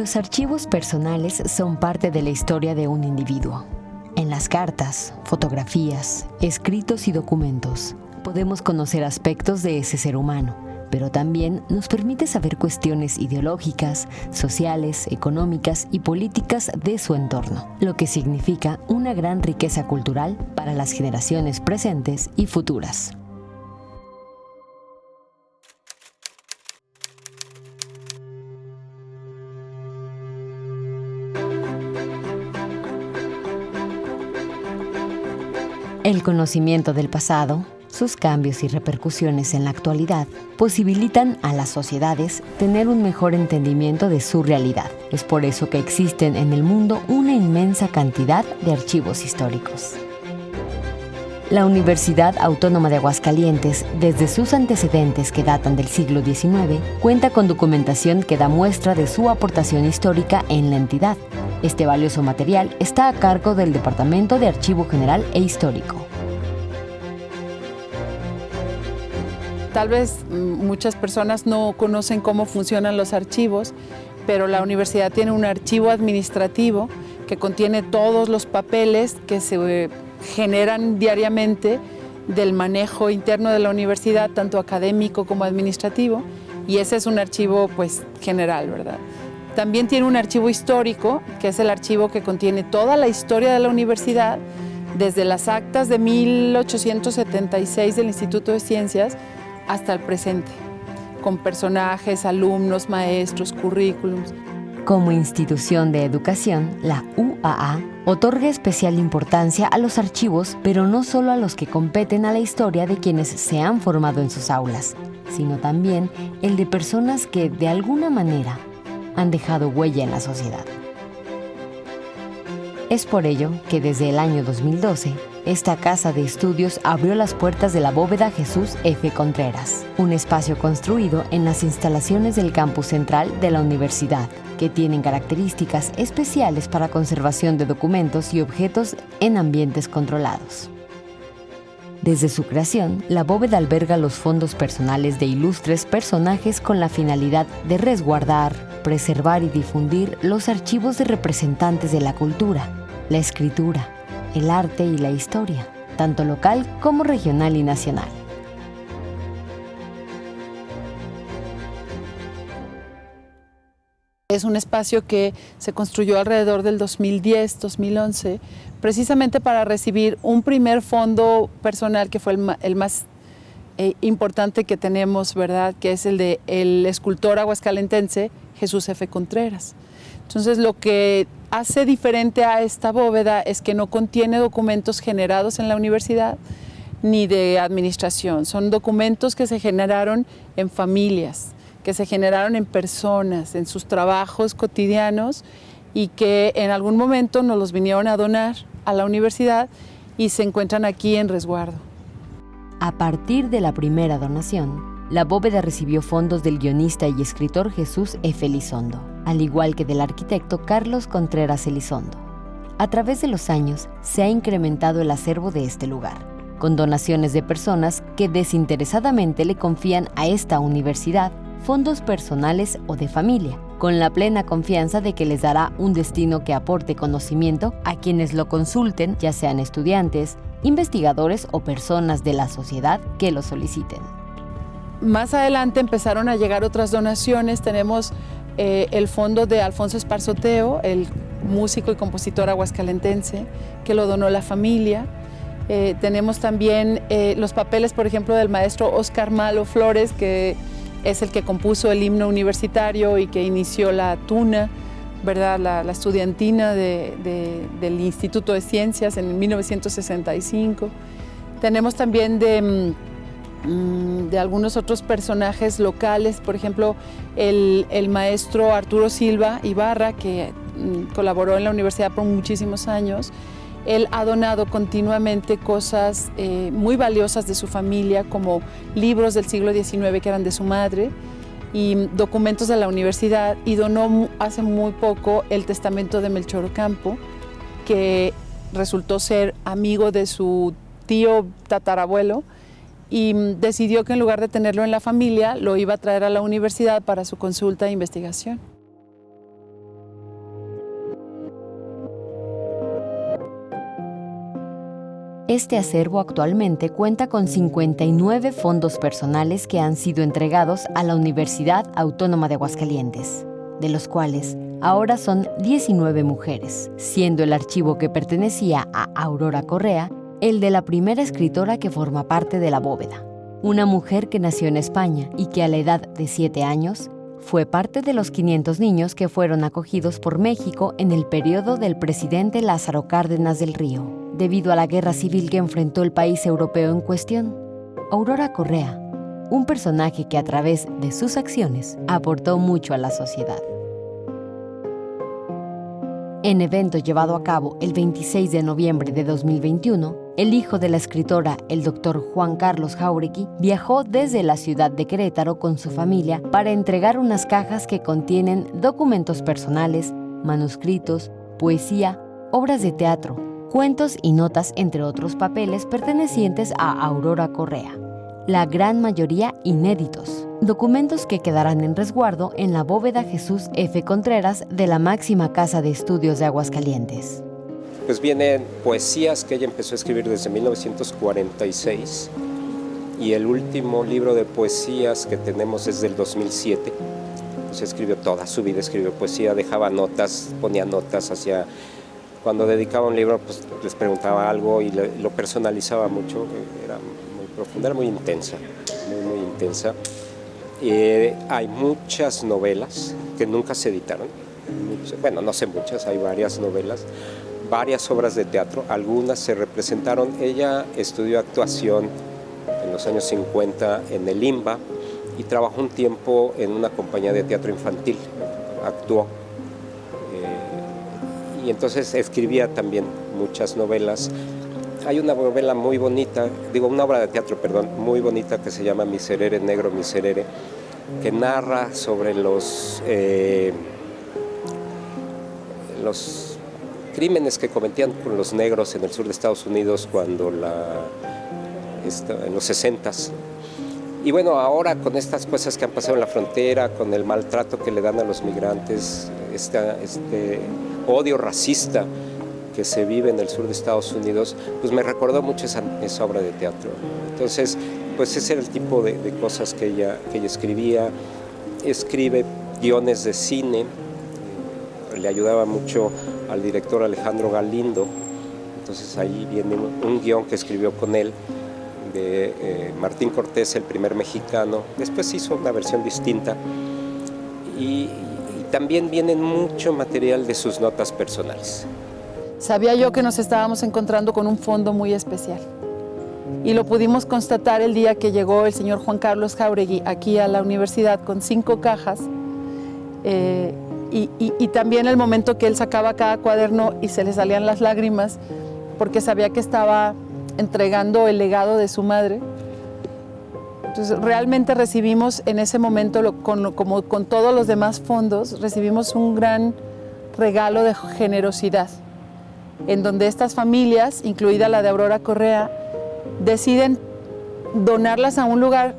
Los archivos personales son parte de la historia de un individuo. En las cartas, fotografías, escritos y documentos, podemos conocer aspectos de ese ser humano, pero también nos permite saber cuestiones ideológicas, sociales, económicas y políticas de su entorno, lo que significa una gran riqueza cultural para las generaciones presentes y futuras. El conocimiento del pasado, sus cambios y repercusiones en la actualidad, posibilitan a las sociedades tener un mejor entendimiento de su realidad. Es por eso que existen en el mundo una inmensa cantidad de archivos históricos. La Universidad Autónoma de Aguascalientes, desde sus antecedentes que datan del siglo XIX, cuenta con documentación que da muestra de su aportación histórica en la entidad. Este valioso material está a cargo del Departamento de Archivo General e Histórico. Tal vez muchas personas no conocen cómo funcionan los archivos, pero la universidad tiene un archivo administrativo que contiene todos los papeles que se generan diariamente del manejo interno de la universidad, tanto académico como administrativo, y ese es un archivo pues general, ¿verdad? También tiene un archivo histórico, que es el archivo que contiene toda la historia de la universidad, desde las actas de 1876 del Instituto de Ciencias hasta el presente, con personajes, alumnos, maestros, currículums. Como institución de educación, la UAA otorga especial importancia a los archivos, pero no solo a los que competen a la historia de quienes se han formado en sus aulas, sino también el de personas que, de alguna manera, han dejado huella en la sociedad. Es por ello que desde el año 2012, esta casa de estudios abrió las puertas de la bóveda Jesús F. Contreras, un espacio construido en las instalaciones del campus central de la universidad, que tienen características especiales para conservación de documentos y objetos en ambientes controlados. Desde su creación, la bóveda alberga los fondos personales de ilustres personajes con la finalidad de resguardar, preservar y difundir los archivos de representantes de la cultura, la escritura, el arte y la historia, tanto local como regional y nacional. Es un espacio que se construyó alrededor del 2010-2011, precisamente para recibir un primer fondo personal que fue el más importante que tenemos, ¿verdad? Que es el de el escultor aguascalentense Jesús F. Contreras. Entonces, lo que hace diferente a esta bóveda es que no contiene documentos generados en la universidad ni de administración. Son documentos que se generaron en familias, que se generaron en personas, en sus trabajos cotidianos y que en algún momento nos los vinieron a donar a la universidad y se encuentran aquí en resguardo. A partir de la primera donación, la bóveda recibió fondos del guionista y escritor Jesús F. Elizondo, al igual que del arquitecto Carlos Contreras Elizondo. A través de los años, se ha incrementado el acervo de este lugar, con donaciones de personas que desinteresadamente le confían a esta universidad fondos personales o de familia, con la plena confianza de que les dará un destino que aporte conocimiento a quienes lo consulten, ya sean estudiantes, investigadores o personas de la sociedad que lo soliciten. Más adelante empezaron a llegar otras donaciones. Tenemos el fondo de Alfonso Esparzoteo, el músico y compositor aguascalentense, que lo donó la familia. Tenemos también los papeles, por ejemplo, del maestro Óscar Malo Flores, que es el que compuso el himno universitario y que inició la tuna, ¿verdad? La estudiantina del Instituto de Ciencias en 1965. Tenemos también de algunos otros personajes locales, por ejemplo, el maestro Arturo Silva Ibarra, que colaboró en la universidad por muchísimos años. Él ha donado continuamente cosas muy valiosas de su familia, como libros del siglo XIX que eran de su madre y documentos de la universidad, y donó hace muy poco el testamento de Melchor Ocampo, que resultó ser amigo de su tío tatarabuelo, y decidió que en lugar de tenerlo en la familia, lo iba a traer a la universidad para su consulta e investigación. Este acervo actualmente cuenta con 59 fondos personales que han sido entregados a la Universidad Autónoma de Aguascalientes, de los cuales ahora son 19 mujeres, siendo el archivo que pertenecía a Aurora Correa el de la primera escritora que forma parte de la bóveda, una mujer que nació en España y que a la edad de 7 años fue parte de los 500 niños que fueron acogidos por México en el periodo del presidente Lázaro Cárdenas del Río, debido a la guerra civil que enfrentó el país europeo en cuestión. Aurora Correa, un personaje que a través de sus acciones aportó mucho a la sociedad. En evento llevado a cabo el 26 de noviembre de 2021, el hijo de la escritora, el doctor Juan Carlos Jáuregui, viajó desde la ciudad de Querétaro con su familia para entregar unas cajas que contienen documentos personales, manuscritos, poesía, obras de teatro, cuentos y notas, entre otros papeles pertenecientes a Aurora Correa, la gran mayoría inéditos. Documentos que quedarán en resguardo en la bóveda Jesús F. Contreras de la máxima casa de estudios de Aguascalientes. Pues vienen poesías que ella empezó a escribir desde 1946 y el último libro de poesías que tenemos es del 2007. Pues escribió toda su vida, escribió poesía, dejaba notas, ponía notas, cuando dedicaba un libro pues les preguntaba algo y lo personalizaba mucho, era muy profunda, era muy intensa, muy intensa. Hay muchas novelas que nunca se editaron, bueno, no sé muchas, hay varias novelas, varias obras de teatro, algunas se representaron. Ella estudió actuación en los años 50 en el IMBA y trabajó un tiempo en una compañía de teatro infantil, actuó. Y entonces escribía también muchas novelas. Hay una novela muy bonita, una obra de teatro, muy bonita que se llama Miserere, Negro Miserere, que narra sobre los crímenes que cometían con los negros en el sur de Estados Unidos en los 60s. Y bueno, ahora con estas cosas que han pasado en la frontera, con el maltrato que le dan a los migrantes, este odio racista que se vive en el sur de Estados Unidos, pues me recordó mucho esa obra de teatro. Entonces, pues ese era el tipo de cosas que ella escribía. Escribe guiones de cine, le ayudaba mucho al director Alejandro Galindo. Entonces ahí viene un guión que escribió con él, de Martín Cortés, el primer mexicano. Después hizo una versión distinta. Y también viene mucho material de sus notas personales. Sabía yo que nos estábamos encontrando con un fondo muy especial y lo pudimos constatar el día que llegó el señor Juan Carlos Jáuregui aquí a la universidad con 5 cajas y también el momento que él sacaba cada cuaderno y se le salían las lágrimas porque sabía que estaba entregando el legado de su madre. Entonces realmente recibimos en ese momento, como con todos los demás fondos, recibimos un gran regalo de generosidad, en donde estas familias, incluida la de Aurora Correa, deciden donarlas a un lugar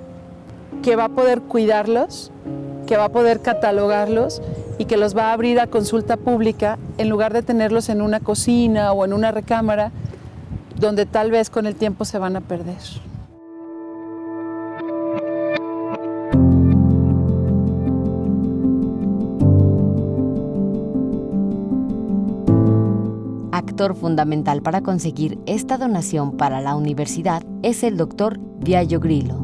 que va a poder cuidarlos, que va a poder catalogarlos y que los va a abrir a consulta pública en lugar de tenerlos en una cocina o en una recámara donde tal vez con el tiempo se van a perder. Actor fundamental para conseguir esta donación para la universidad es el doctor Biagio Grillo,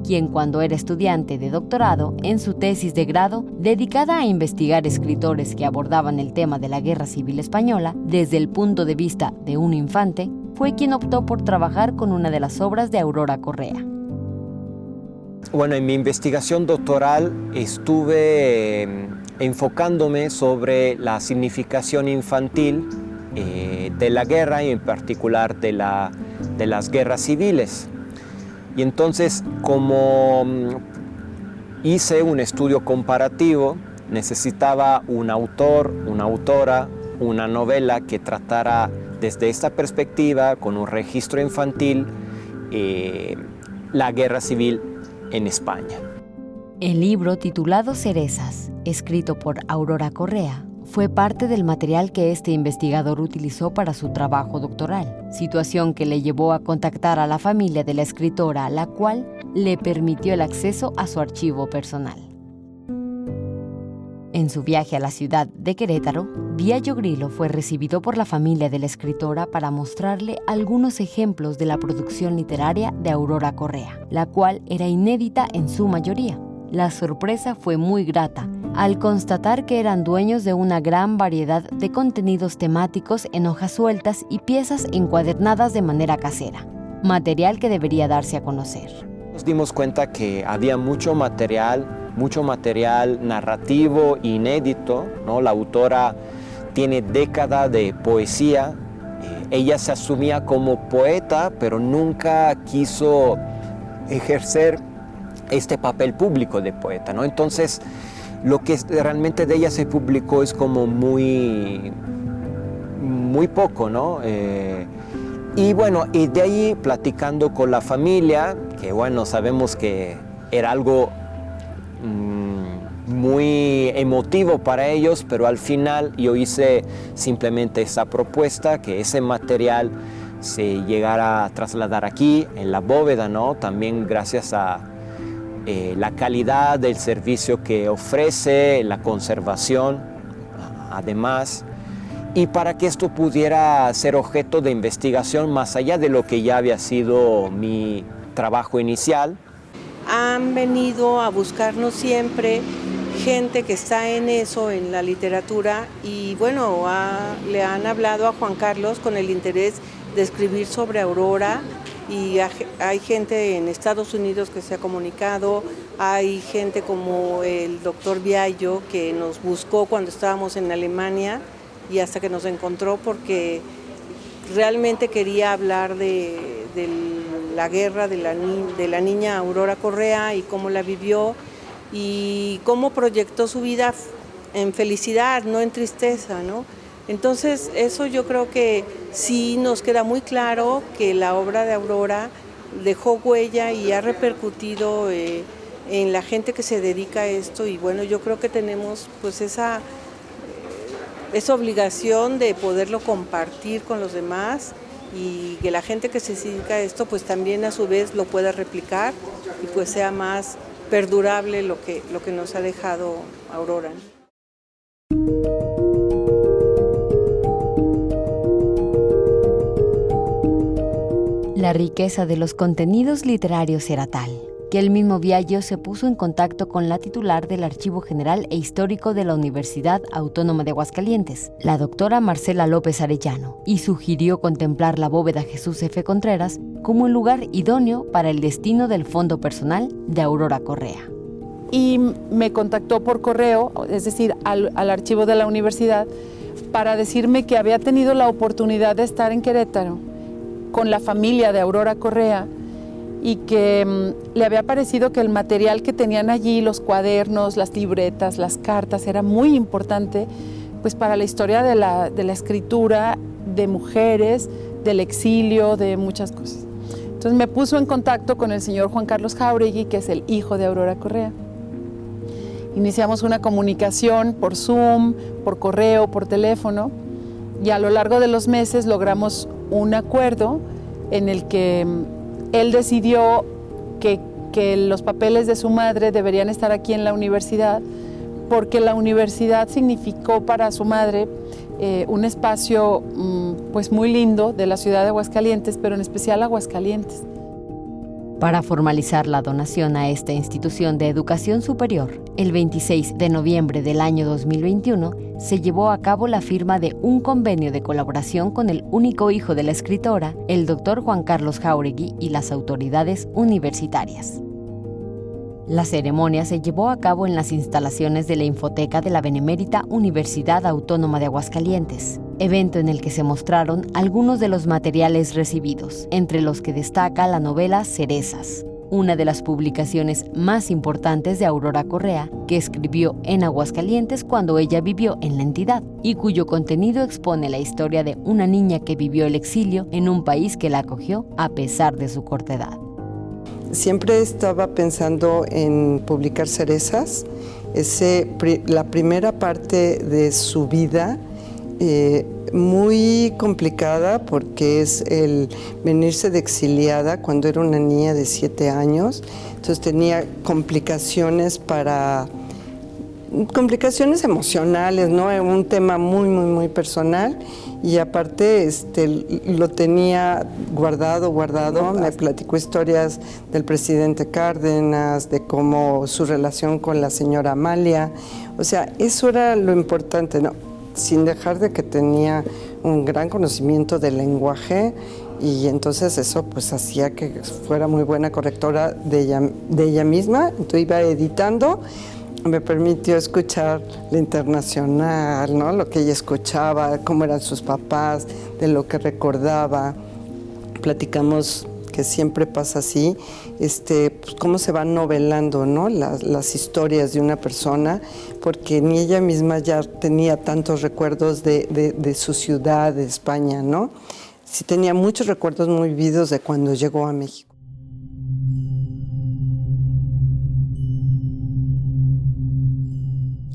quien cuando era estudiante de doctorado en su tesis de grado dedicada a investigar escritores que abordaban el tema de la Guerra Civil Española desde el punto de vista de un infante, fue quien optó por trabajar con una de las obras de Aurora Correa. Bueno, en mi investigación doctoral estuve enfocándome sobre la significación infantil de la guerra y en particular de las guerras civiles. Y entonces, como hice un estudio comparativo, necesitaba un autor, una autora, una novela que tratara desde esta perspectiva, con un registro infantil, la guerra civil en España. El libro titulado Cerezas, escrito por Aurora Correa, fue parte del material que este investigador utilizó para su trabajo doctoral, situación que le llevó a contactar a la familia de la escritora, la cual le permitió el acceso a su archivo personal. En su viaje a la ciudad de Querétaro, Viallo Grillo fue recibido por la familia de la escritora para mostrarle algunos ejemplos de la producción literaria de Aurora Correa, la cual era inédita en su mayoría. La sorpresa fue muy grata al constatar que eran dueños de una gran variedad de contenidos temáticos en hojas sueltas y piezas encuadernadas de manera casera, material que debería darse a conocer. Nos dimos cuenta que había mucho material narrativo inédito, ¿no? La autora tiene décadas de poesía. Ella se asumía como poeta, pero nunca quiso ejercer este papel público de poeta, ¿no? Entonces, lo que realmente de ella se publicó es como muy poco, ¿no? Y bueno, y de ahí platicando con la familia, que bueno, sabemos que era algo muy emotivo para ellos, pero al final yo hice simplemente esa propuesta, que ese material se llegara a trasladar aquí, en la bóveda, ¿no? También gracias a la calidad del servicio que ofrece, la conservación, además, y para que esto pudiera ser objeto de investigación más allá de lo que ya había sido mi trabajo inicial. Han venido a buscarnos siempre gente que está en eso, en la literatura, y bueno, le han hablado a Juan Carlos con el interés de escribir sobre Aurora, y hay gente en Estados Unidos que se ha comunicado, hay gente como el doctor Viallo que nos buscó cuando estábamos en Alemania y hasta que nos encontró porque realmente quería hablar de la guerra de la niña Aurora Correa y cómo la vivió y cómo proyectó su vida en felicidad, no en tristeza, ¿no? Entonces, eso yo creo que sí nos queda muy claro que la obra de Aurora dejó huella y ha repercutido en la gente que se dedica a esto y bueno, yo creo que tenemos pues esa obligación de poderlo compartir con los demás y que la gente que se dedica a esto pues también a su vez lo pueda replicar y pues sea más perdurable lo que nos ha dejado Aurora. La riqueza de los contenidos literarios era tal que el mismo Viallo se puso en contacto con la titular del Archivo General e Histórico de la Universidad Autónoma de Aguascalientes, la doctora Marcela López Arellano, y sugirió contemplar la bóveda Jesús F. Contreras como un lugar idóneo para el destino del fondo personal de Aurora Correa. Y me contactó por correo, es decir, al archivo de la universidad, para decirme que había tenido la oportunidad de estar en Querétaro con la familia de Aurora Correa y que le había parecido que el material que tenían allí, los cuadernos, las libretas, las cartas, era muy importante pues, para la historia de la escritura de mujeres, del exilio, de muchas cosas. Entonces me puso en contacto con el señor Juan Carlos Jáuregui, que es el hijo de Aurora Correa. Iniciamos una comunicación por Zoom, por correo, por teléfono, y a lo largo de los meses logramos un acuerdo en el que él decidió que los papeles de su madre deberían estar aquí en la universidad, porque la universidad significó para su madre un espacio pues muy lindo de la ciudad de Aguascalientes, pero en especial Aguascalientes. Para formalizar la donación a esta institución de educación superior, el 26 de noviembre del año 2021 se llevó a cabo la firma de un convenio de colaboración con el único hijo de la escritora, el doctor Juan Carlos Jáuregui, y las autoridades universitarias. La ceremonia se llevó a cabo en las instalaciones de la Infoteca de la Benemérita Universidad Autónoma de Aguascalientes, evento en el que se mostraron algunos de los materiales recibidos, entre los que destaca la novela Cerezas, una de las publicaciones más importantes de Aurora Correa, que escribió en Aguascalientes cuando ella vivió en la entidad, y cuyo contenido expone la historia de una niña que vivió el exilio en un país que la acogió a pesar de su corta edad. Siempre estaba pensando en publicar Cerezas la primera parte de su vida muy complicada, porque es el venirse de exiliada cuando era una niña de 7 años. Entonces tenía complicaciones emocionales, ¿no? Un tema muy personal, y aparte lo tenía guardado. Me platicó historias del presidente Cárdenas, de cómo su relación con la señora Amalia. O sea, eso era lo importante, ¿no? Sin dejar de que tenía un gran conocimiento del lenguaje, y entonces eso pues hacía que fuera muy buena correctora de ella misma. Entonces iba editando, me permitió escuchar la Internacional, ¿no? Lo que ella escuchaba, cómo eran sus papás, de lo que recordaba. Platicamos, que siempre pasa así, pues cómo se van novelando, ¿no? Las historias de una persona, porque ni ella misma ya tenía tantos recuerdos de su ciudad, de España, ¿no? Sí tenía muchos recuerdos muy vividos de cuando llegó a México.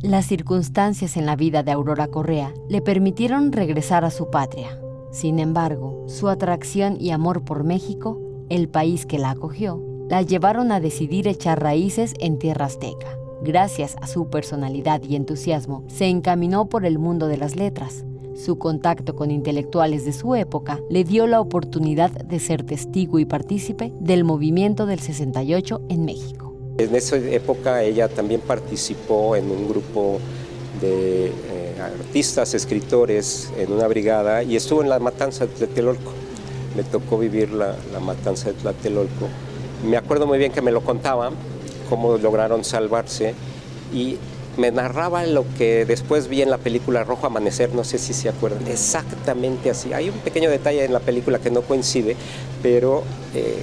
Las circunstancias en la vida de Aurora Correa le permitieron regresar a su patria. Sin embargo, su atracción y amor por México, el país que la acogió, la llevaron a decidir echar raíces en tierra azteca. Gracias a su personalidad y entusiasmo, se encaminó por el mundo de las letras. Su contacto con intelectuales de su época le dio la oportunidad de ser testigo y partícipe del movimiento del 68 en México. En esa época ella también participó en un grupo de artistas, escritores, en una brigada, y estuvo en la matanza de Tlatelolco. Me tocó vivir la matanza de Tlatelolco. Me acuerdo muy bien que me lo contaban, cómo lograron salvarse, y me narraba lo que después vi en la película Rojo Amanecer, no sé si se acuerdan, exactamente así. Hay un pequeño detalle en la película que no coincide, pero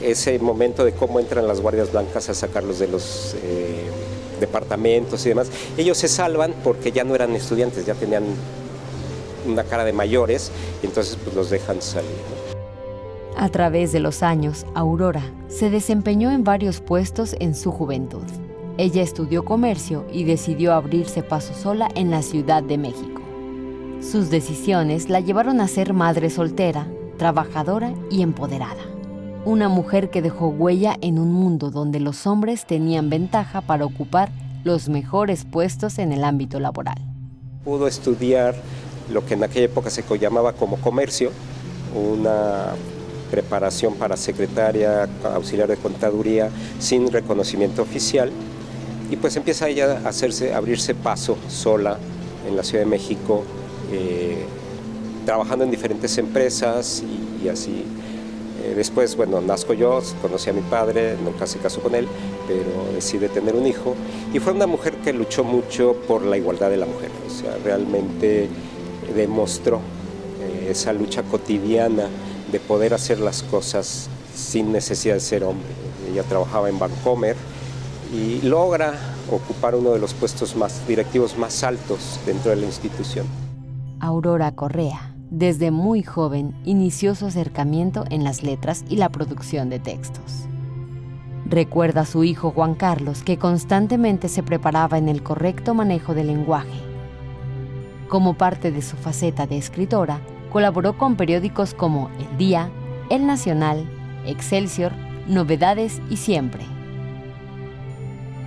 ese momento de cómo entran las guardias blancas a sacarlos de los departamentos y demás, ellos se salvan porque ya no eran estudiantes, ya tenían una cara de mayores, y entonces pues los dejan salir, ¿no? A través de los años, Aurora se desempeñó en varios puestos en su juventud. Ella estudió comercio y decidió abrirse paso sola en la Ciudad de México. Sus decisiones la llevaron a ser madre soltera, trabajadora y empoderada. Una mujer que dejó huella en un mundo donde los hombres tenían ventaja para ocupar los mejores puestos en el ámbito laboral. Pudo estudiar lo que en aquella época se llamaba como comercio, una preparación para secretaria, auxiliar de contaduría, sin reconocimiento oficial. Y pues empieza ella a abrirse paso sola en la Ciudad de México, trabajando en diferentes empresas y así. Después, bueno, nazco yo, conocí a mi padre, nunca se casó con él, pero decide tener un hijo. Y fue una mujer que luchó mucho por la igualdad de la mujer, o sea, realmente demostró esa lucha cotidiana de poder hacer las cosas sin necesidad de ser hombre. Ella trabajaba en Bancomer y logra ocupar uno de los puestos directivos más altos dentro de la institución. Aurora Correa, desde muy joven, inició su acercamiento en las letras y la producción de textos. Recuerda a su hijo Juan Carlos, que constantemente se preparaba en el correcto manejo del lenguaje. Como parte de su faceta de escritora, colaboró con periódicos como El Día, El Nacional, Excelsior, Novedades y Siempre.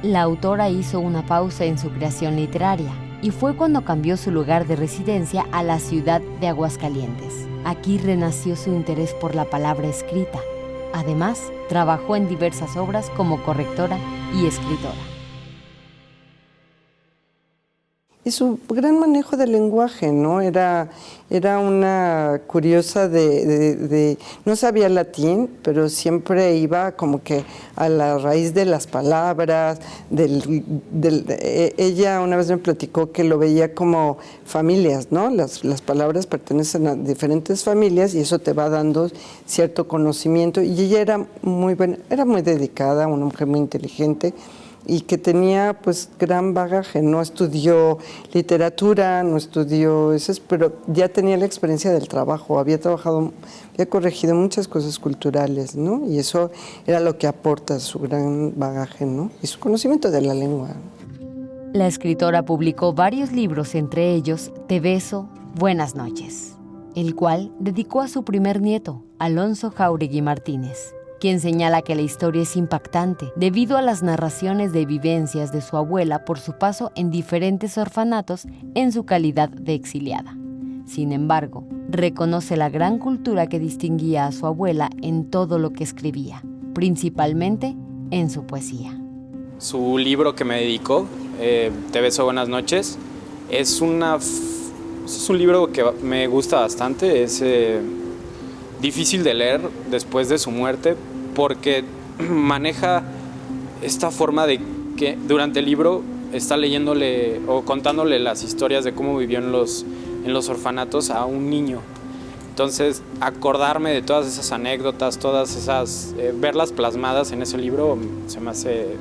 La autora hizo una pausa en su creación literaria y fue cuando cambió su lugar de residencia a la ciudad de Aguascalientes. Aquí renació su interés por la palabra escrita. Además, trabajó en diversas obras como correctora y escritora. Y su gran manejo del lenguaje, ¿no? Era una curiosa no sabía latín, pero siempre iba como que a la raíz de las palabras. Ella una vez me platicó que lo veía como familias, ¿no? Las palabras pertenecen a diferentes familias y eso te va dando cierto conocimiento. Y ella era muy buena, era muy dedicada, una mujer muy inteligente, y que tenía pues gran bagaje. No estudió literatura, no estudió eso, pero ya tenía la experiencia del trabajo, había corregido muchas cosas culturales, ¿no? Y eso era lo que aporta su gran bagaje, ¿no? Y su conocimiento de la lengua. La escritora publicó varios libros, entre ellos Te beso, buenas noches, el cual dedicó a su primer nieto, Alonso Jáuregui Martínez, quien señala que la historia es impactante debido a las narraciones de vivencias de su abuela por su paso en diferentes orfanatos en su calidad de exiliada. Sin embargo, reconoce la gran cultura que distinguía a su abuela en todo lo que escribía, principalmente en su poesía. Su libro que me dedicó, Te beso, buenas noches, es un libro que me gusta bastante. Es difícil de leer después de su muerte porque maneja esta forma de que durante el libro está leyéndole o contándole las historias de cómo vivió en los orfanatos a un niño. Entonces, acordarme de todas esas anécdotas, todas esas, verlas plasmadas en ese libro se me hace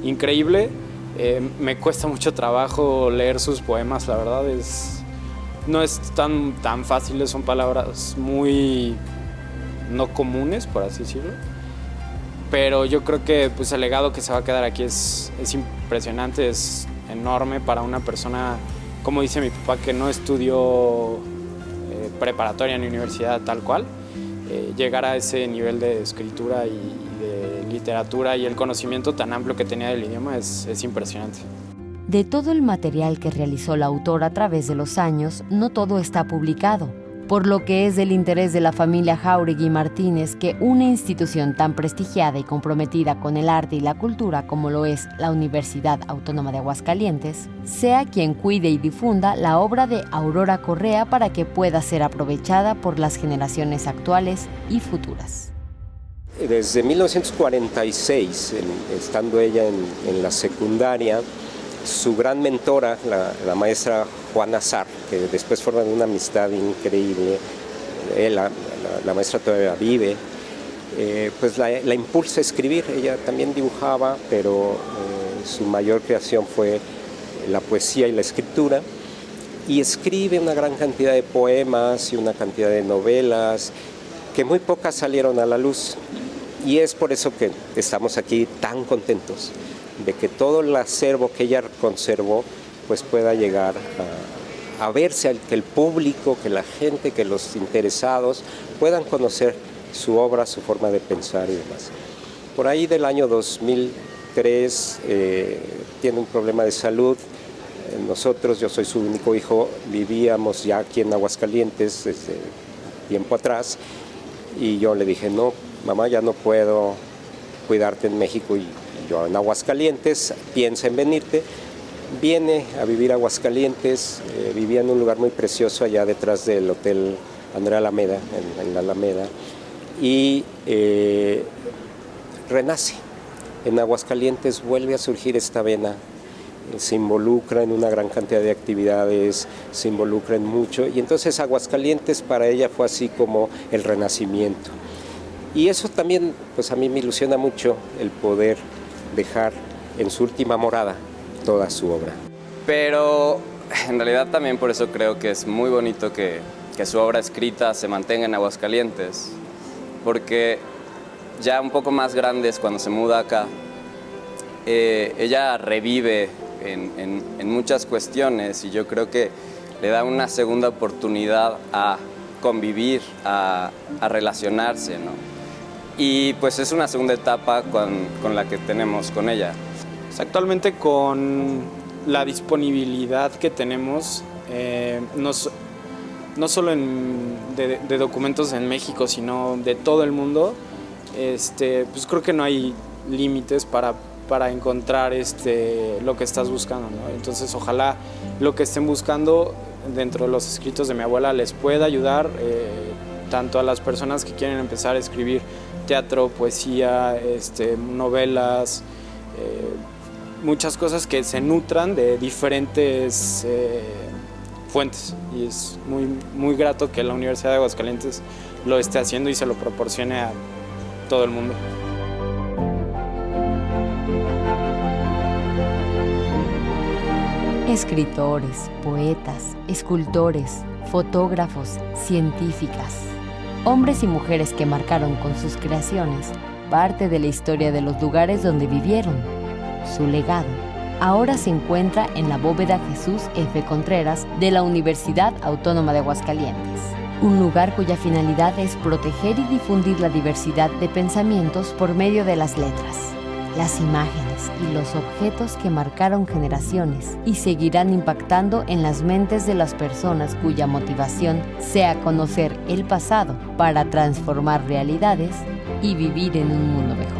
increíble. Me cuesta mucho trabajo leer sus poemas, la verdad, no es tan fáciles, son palabras muy no comunes, por así decirlo. Pero yo creo que pues, el legado que se va a quedar aquí es impresionante, es enorme para una persona, como dice mi papá, que no estudió preparatoria ni universidad tal cual. Llegar a ese nivel de escritura y de literatura y el conocimiento tan amplio que tenía del idioma es impresionante. De todo el material que realizó la autora a través de los años, no todo está publicado, por lo que es del interés de la familia Jáuregui Martínez que una institución tan prestigiada y comprometida con el arte y la cultura como lo es la Universidad Autónoma de Aguascalientes, sea quien cuide y difunda la obra de Aurora Correa para que pueda ser aprovechada por las generaciones actuales y futuras. Desde 1946, estando ella en la secundaria, su gran mentora, la maestra Juana Sarr, que después forman una amistad increíble, la maestra todavía vive, pues la impulsa a escribir. Ella también dibujaba, pero su mayor creación fue la poesía y la escritura, y escribe una gran cantidad de poemas y una cantidad de novelas que muy pocas salieron a la luz, y es por eso que estamos aquí tan contentos de que todo el acervo que ella conservó pues pueda llegar a verse, que el público, que la gente, que los interesados puedan conocer su obra, su forma de pensar y demás. Por ahí del año 2003 tiene un problema de salud. Nosotros, yo soy su único hijo, vivíamos ya aquí en Aguascalientes desde tiempo atrás, y yo le dije, no, mamá, ya no puedo cuidarte en México y yo en Aguascalientes, piensa en venirte. Viene a vivir a Aguascalientes, vivía en un lugar muy precioso allá detrás del Hotel Andrea Alameda, en la Alameda, y renace. En Aguascalientes vuelve a surgir esta vena, se involucra en una gran cantidad de actividades, se involucra en mucho, y entonces Aguascalientes para ella fue así como el renacimiento. Y eso también, pues a mí me ilusiona mucho el poder dejar en su última morada toda su obra. Pero en realidad también por eso creo que es muy bonito que su obra escrita se mantenga en Aguascalientes, porque ya un poco más grandes, cuando se muda acá, ella revive en muchas cuestiones, y yo creo que le da una segunda oportunidad a convivir, a relacionarse, ¿no? Y pues es una segunda etapa con la que tenemos con ella. Actualmente, con la disponibilidad que tenemos, no solo de documentos en México, sino de todo el mundo, pues creo que no hay límites para encontrar lo que estás buscando, ¿no? Entonces, ojalá lo que estén buscando dentro de los escritos de mi abuela les pueda ayudar, tanto a las personas que quieren empezar a escribir teatro, poesía, novelas, muchas cosas que se nutran de diferentes fuentes, y es muy grato que la Universidad de Aguascalientes lo esté haciendo y se lo proporcione a todo el mundo. Escritores, poetas, escultores, fotógrafos, científicas, hombres y mujeres que marcaron con sus creaciones parte de la historia de los lugares donde vivieron. Su legado ahora se encuentra en la bóveda Jesús F. Contreras de la Universidad Autónoma de Aguascalientes, un lugar cuya finalidad es proteger y difundir la diversidad de pensamientos por medio de las letras, las imágenes y los objetos que marcaron generaciones y seguirán impactando en las mentes de las personas cuya motivación sea conocer el pasado para transformar realidades y vivir en un mundo mejor.